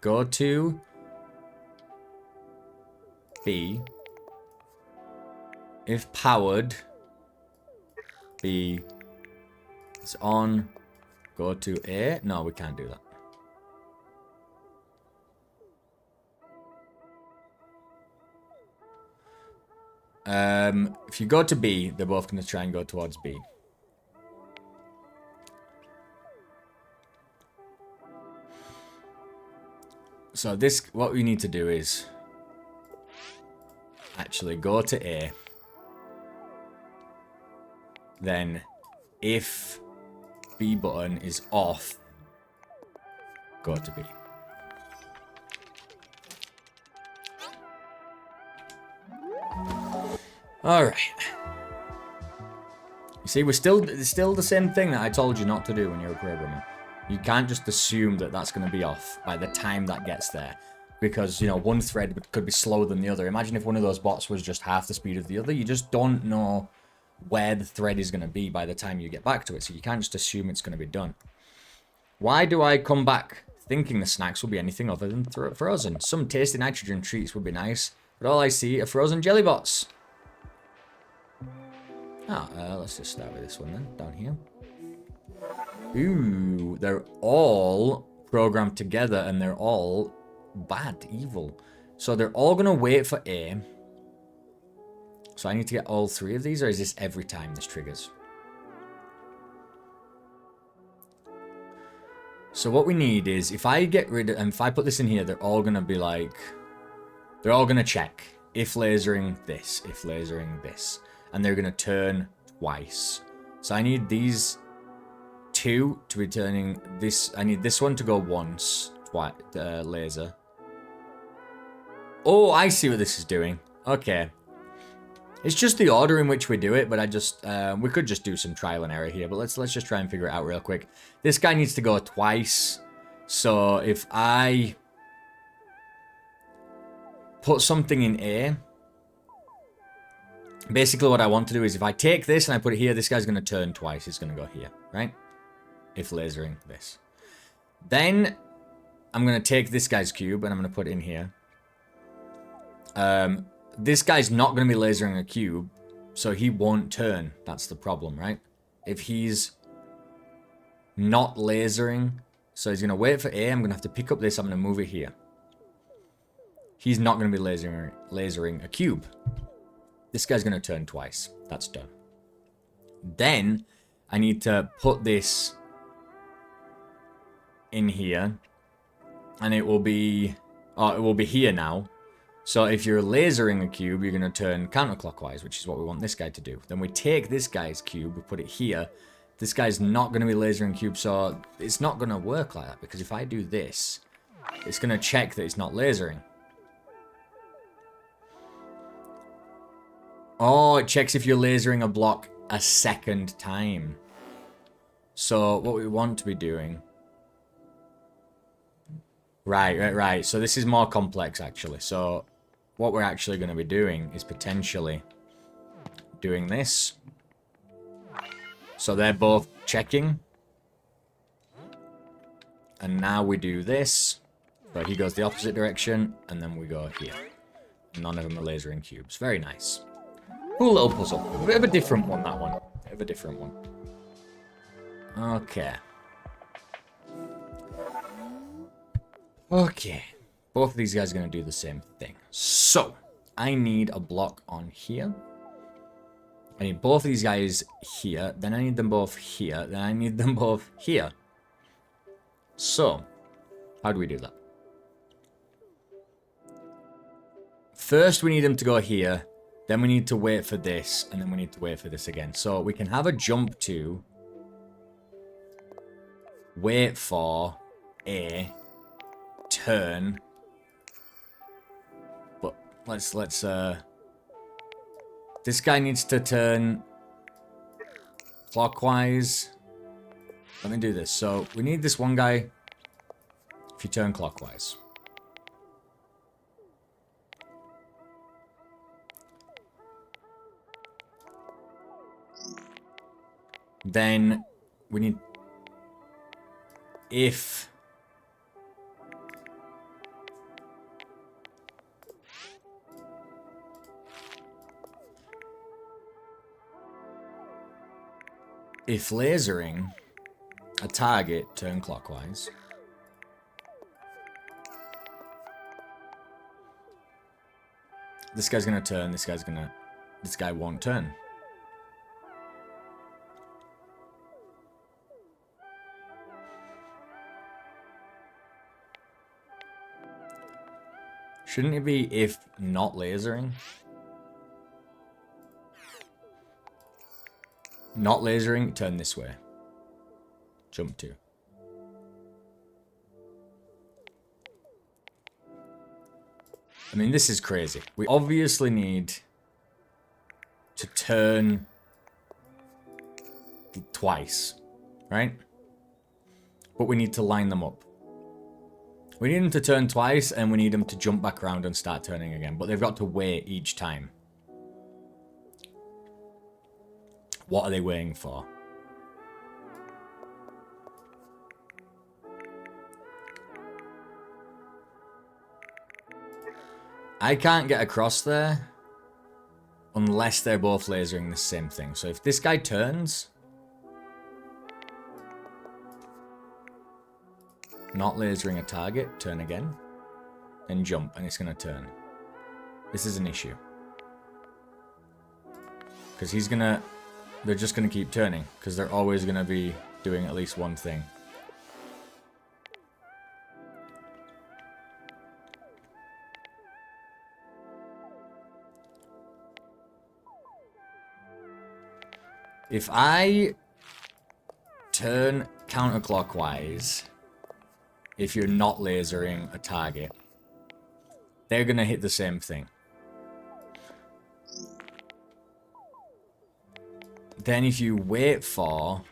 Speaker 1: Go to B. If powered, B is on. Go to A. No, we can't do that. If you go to B, they're both going to try and go towards B. So this, what we need to do is actually go to A. Then, if B button is off, go to B. Alright. You see, it's still the same thing that I told you not to do when you're a programmer. You can't just assume that that's going to be off by the time that gets there. Because, you know, one thread could be slower than the other. Imagine if one of those bots was just half the speed of the other. You just don't know where the thread is going to be by the time you get back to it. So you can't just assume it's going to be done. Why do I come back thinking the snacks will be anything other than frozen. Some tasty nitrogen treats would be nice, but all I see are frozen jelly bots. Let's just start with this one then, down here. Ooh, they're all programmed together and they're all bad, evil. So they're all gonna wait for A. So I need to get all 3 of these, or is this every time this triggers? So what we need is, if I get rid of, and if I put this in here, they're all gonna be like, they're all gonna check if lasering this, if lasering this, and they're gonna turn twice. So I need these 2 to be turning this. I need this one to go once, twice, laser. Oh, I see what this is doing. Okay. It's just the order in which we do it, but I just, we could just do some trial and error here, but let's just try and figure it out real quick. This guy needs to go twice. So if I put something in A, basically what I want to do is if I take this and I put it here, this guy's going to turn twice. It's going to go here, right? If lasering this. Then I'm going to take this guy's cube and I'm going to put it in here. This guy's not going to be lasering a cube, so he won't turn. That's the problem, right? If he's not lasering, so he's going to wait for A, I'm going to have to pick up this, I'm going to move it here. He's not going to be lasering a cube. This guy's going to turn twice. That's done. Then I need to put this in here, and it will be here now. So if you're lasering a cube, you're going to turn counterclockwise, which is what we want this guy to do. Then we take this guy's cube, we put it here. This guy's not going to be lasering cube, so it's not going to work like that, because if I do this, it's going to check that it's not lasering. Oh, it checks if you're lasering a block a second time. So what we want to be doing... Right. So this is more complex, actually. So what we're actually going to be doing is potentially doing this. So they're both checking. And now we do this. So he goes the opposite direction, and then we go here. None of them are lasering cubes. Very nice. Cool little puzzle. A bit of a different one, that one. Bit of a different one. Okay. Okay. Both of these guys are going to do the same thing. So, I need a block on here. I need both of these guys here. Then I need them both here. Then I need them both here. So, how do we do that? First, we need them to go here. Then we need to wait for this. And then we need to wait for this again. So, we can have a jump to... wait for A... turn, but let's this guy needs to turn clockwise. Let me do this. So we need this one guy if you turn clockwise. Then we need if lasering a target, turn clockwise. This guy's gonna turn, this guy won't turn. Shouldn't it be if not lasering? Not lasering, turn this way. Jump to. I mean, this is crazy. We obviously need to turn twice, right? But we need to line them up. We need them to turn twice, and we need them to jump back around and start turning again. But they've got to wait each time. What are they waiting for? I can't get across there unless they're both lasering the same thing. So if this guy turns, not lasering a target, turn again, then jump, and it's going to turn. This is an issue. Because they're just going to keep turning, because they're always going to be doing at least one thing. If I turn counterclockwise, if you're not lasering a target, they're going to hit the same thing. Then if you wait for...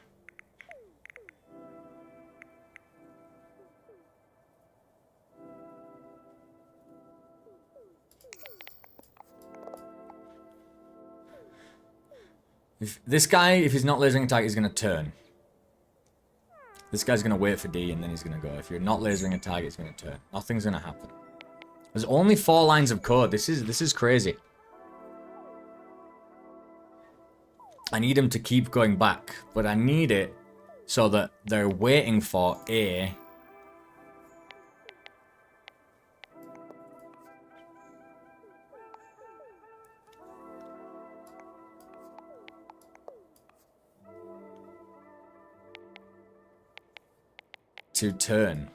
Speaker 1: If this guy, if he's not lasering a target, he's going to turn. This guy's going to wait for D and then he's going to go. If you're not lasering a target, it's going to turn. Nothing's going to happen. There's only 4 lines of code. This is crazy. I need him to keep going back, but I need it so that they're waiting for A to turn.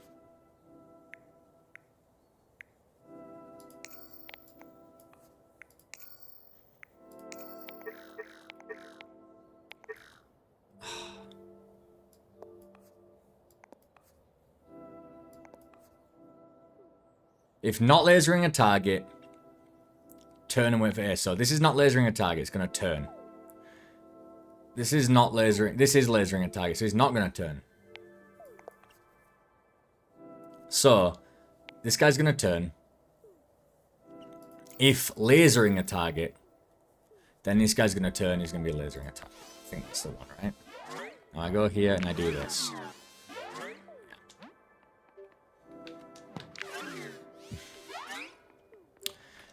Speaker 1: If not lasering a target, turn and wait for A. So this is not lasering a target, it's going to turn. This is not lasering, this is lasering a target, so he's not going to turn. So, this guy's going to turn. If lasering a target, then this guy's going to turn, he's going to be lasering a target. I think that's the one, right? Now I go here and I do this.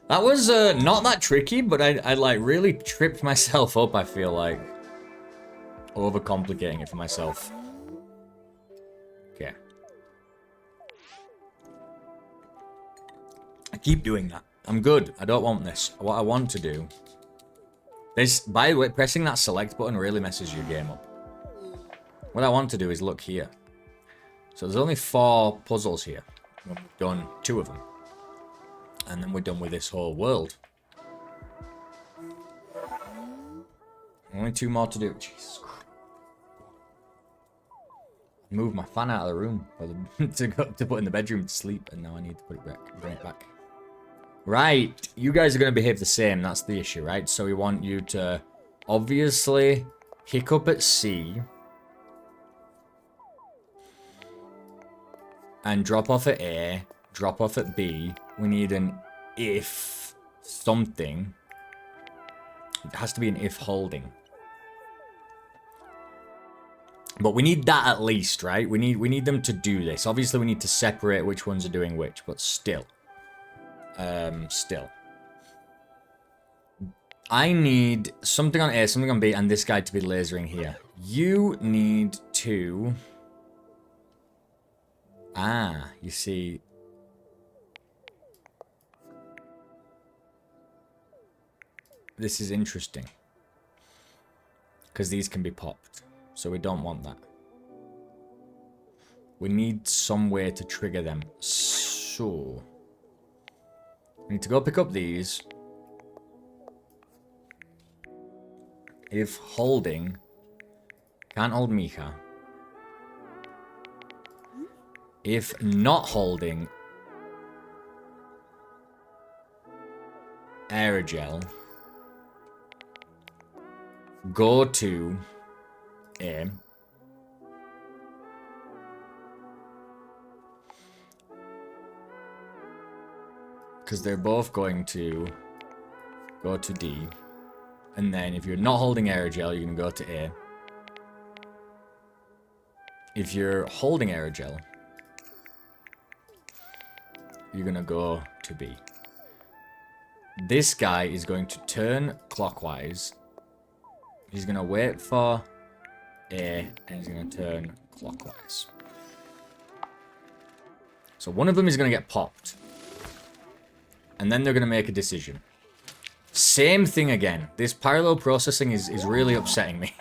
Speaker 1: That was not that tricky, but I like really tripped myself up, I feel like. Overcomplicating it for myself. Okay. I keep doing that. I'm good. I don't want this. What I want to do... This, by the way, pressing that select button really messes your game up. What I want to do is look here. So there's only 4 puzzles here. We've done 2 of them. And then we're done with this whole world. Only 2 more to do. Jesus Christ. Move my fan out of the room to put in the bedroom to sleep, and now I need to put it back, bring it back. Right, you guys are going to behave the same. That's the issue, right? So we want you to obviously hiccup at C and drop off at A, drop off at B. We need an if something. It has to be an if holding. But we need that at least, right? We need them to do this. Obviously, we need to separate which ones are doing which, but still. Still. I need something on A, something on B, and this guy to be lasering here. You need to... Ah, you see... This is interesting. Because these can be popped. So we don't want that. We need some way to trigger them. So... We need to go pick up these. If holding... Can't hold Mika. If not holding... Aerogel... Go to... A. Because they're both going to go to D. And then if you're not holding aerogel, you're going to go to A. If you're holding aerogel, you're going to go to B. This guy is going to turn clockwise. He's going to wait for A, and he's going to turn clockwise. So one of them is going to get popped. And then they're going to make a decision. Same thing again. This parallel processing is really upsetting me.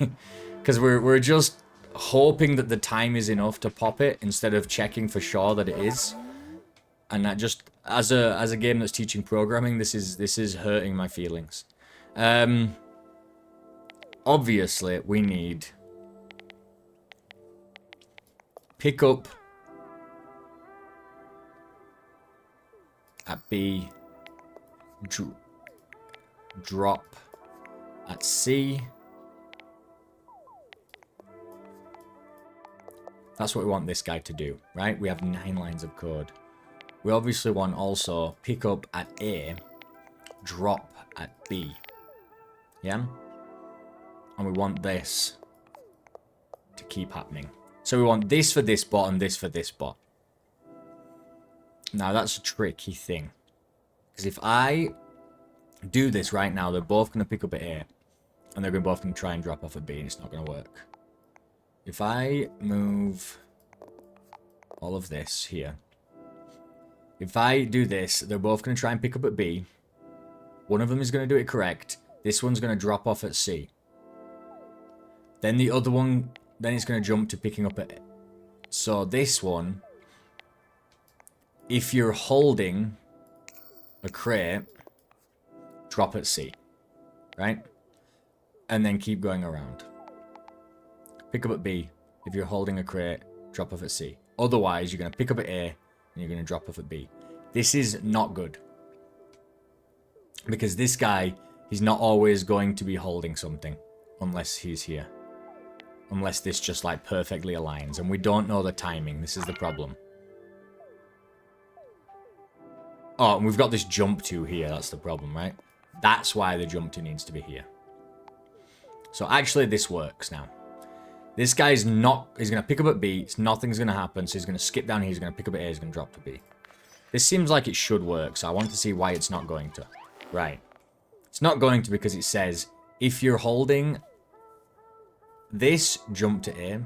Speaker 1: Because we're just hoping that the time is enough to pop it instead of checking for sure that it is. And that just, as a game that's teaching programming, this is hurting my feelings. Obviously, we need pick up at B, drop at C. That's what we want this guy to do, right? We have 9 lines of code. We obviously want also pick up at A, drop at B. Yeah? And we want this to keep happening. So we want this for this bot and this for this bot. Now that's a tricky thing. Because if I do this right now, they're both going to pick up at A. And they're both going to try and drop off at B, and it's not going to work. If I move all of this here. If I do this, they're both going to try and pick up at B. One of them is going to do it correct. This one's going to drop off at C. Then the other one, then it's going to jump to picking up at A. So this one, if you're holding a crate, drop at C. Right? And then keep going around. Pick up at B. If you're holding a crate, drop off at C. Otherwise, you're going to pick up at A, and you're going to drop off at B. This is not good. Because this guy, he's not always going to be holding something. Unless he's here. Unless this just like perfectly aligns. And we don't know the timing. This is the problem. Oh, and we've got this jump to here. That's the problem, right? That's why the jump to needs to be here. So actually this works now. This guy's not... He's going to pick up at B. Nothing's going to happen. So he's going to skip down here. He's going to pick up at A. He's going to drop to B. This seems like it should work. So I want to see why it's not going to. Right. It's not going to because it says, if you're holding this, jump to A.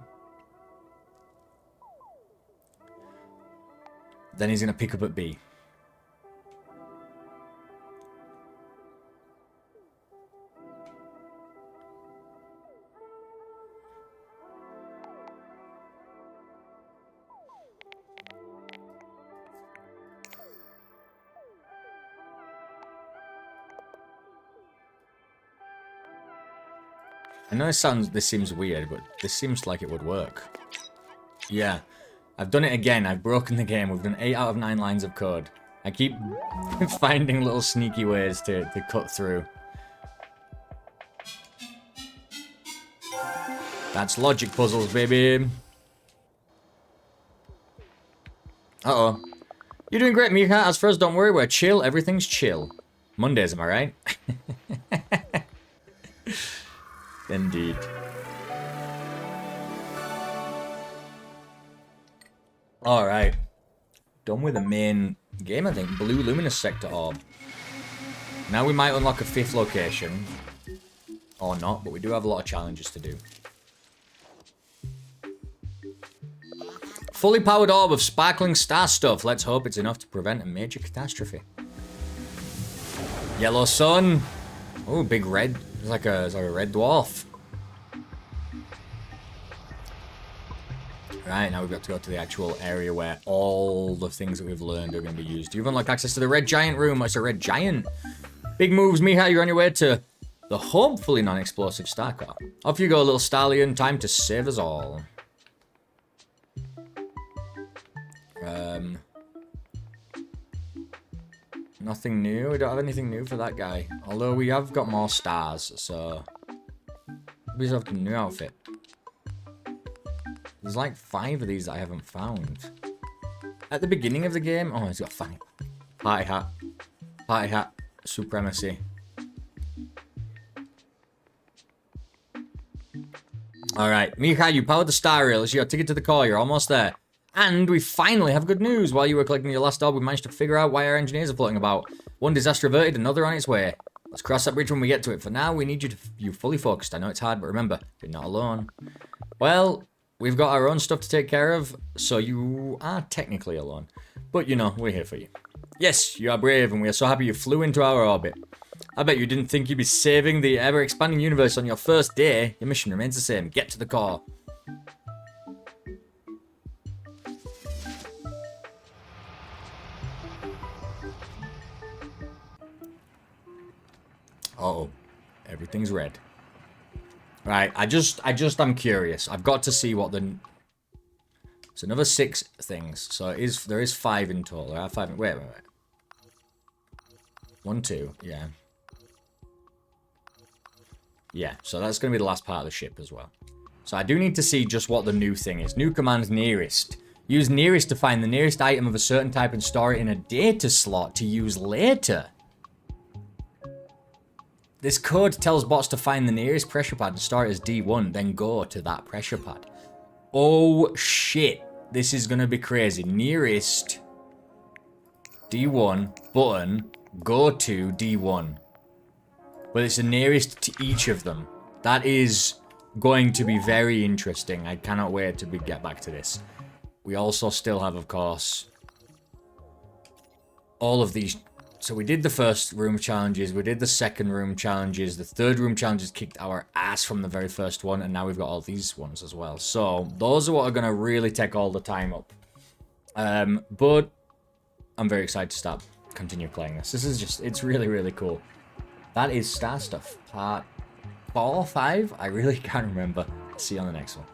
Speaker 1: Then he's going to pick up at B. I know this seems weird, but this seems like it would work. Yeah. I've done it again. I've broken the game. We've done 8 out of 9 lines of code. I keep finding little sneaky ways to cut through. That's logic puzzles, baby. Uh-oh. You're doing great, Mika. As for us, don't worry. We're chill. Everything's chill. Mondays, am I right? Indeed. Alright. Done with the main game, I think. Blue Luminous Sector Orb. Now we might unlock a 5th location. Or not, but we do have a lot of challenges to do. Fully powered orb of sparkling star stuff. Let's hope it's enough to prevent a major catastrophe. Yellow sun. Oh, big red. It's like a red dwarf. Right, now we've got to go to the actual area where all the things that we've learned are going to be used. You've unlocked access to the red giant room. It's a red giant. Big moves, Miha. You're on your way to the hopefully non-explosive star car. Off you go, little stallion. Time to save us all. Nothing new. We don't have anything new for that guy. Although we have got more stars, so we just have a new outfit. There's like 5 of these that I haven't found. At the beginning of the game, oh, he's got funny. Party hat, supremacy. All right, Mika, you powered the star rail. It's your ticket to the core. You're almost there. And we finally have good news. While you were collecting your last orb, we managed to figure out why our engineers are floating about. One disaster averted, another on its way. Let's cross that bridge when we get to it. For now, we need you fully focused. I know it's hard, but remember, you're not alone. Well, we've got our own stuff to take care of, so you are technically alone. But, you know, we're here for you. Yes, you are brave, and we are so happy you flew into our orbit. I bet you didn't think you'd be saving the ever-expanding universe on your first day. Your mission remains the same. Get to the core. Uh-oh. Everything's red. Right, I'm curious. I've got to see what the... It's another 6 things. So there is 5 in total. There are 5... Wait. 1, 2, yeah. Yeah, so that's going to be the last part of the ship as well. So I do need to see just what the new thing is. New command nearest. Use nearest to find the nearest item of a certain type and store it in a data slot to use later. This code tells bots to find the nearest pressure pad and store it as D1, then go to that pressure pad. Oh shit, this is going to be crazy. Nearest D1 button, go to D1. But it's the nearest to each of them. That is going to be very interesting. I cannot wait to get back to this. We also still have, of course, all of these. So we did the first room challenges. We did the second room challenges. The third room challenges kicked our ass from the very first one. And now we've got all these ones as well. So those are what are going to really take all the time up. But I'm very excited to continue playing this. This is just, it's really, really cool. That is Star Stuff, part 4 or 5? I really can't remember. See you on the next one.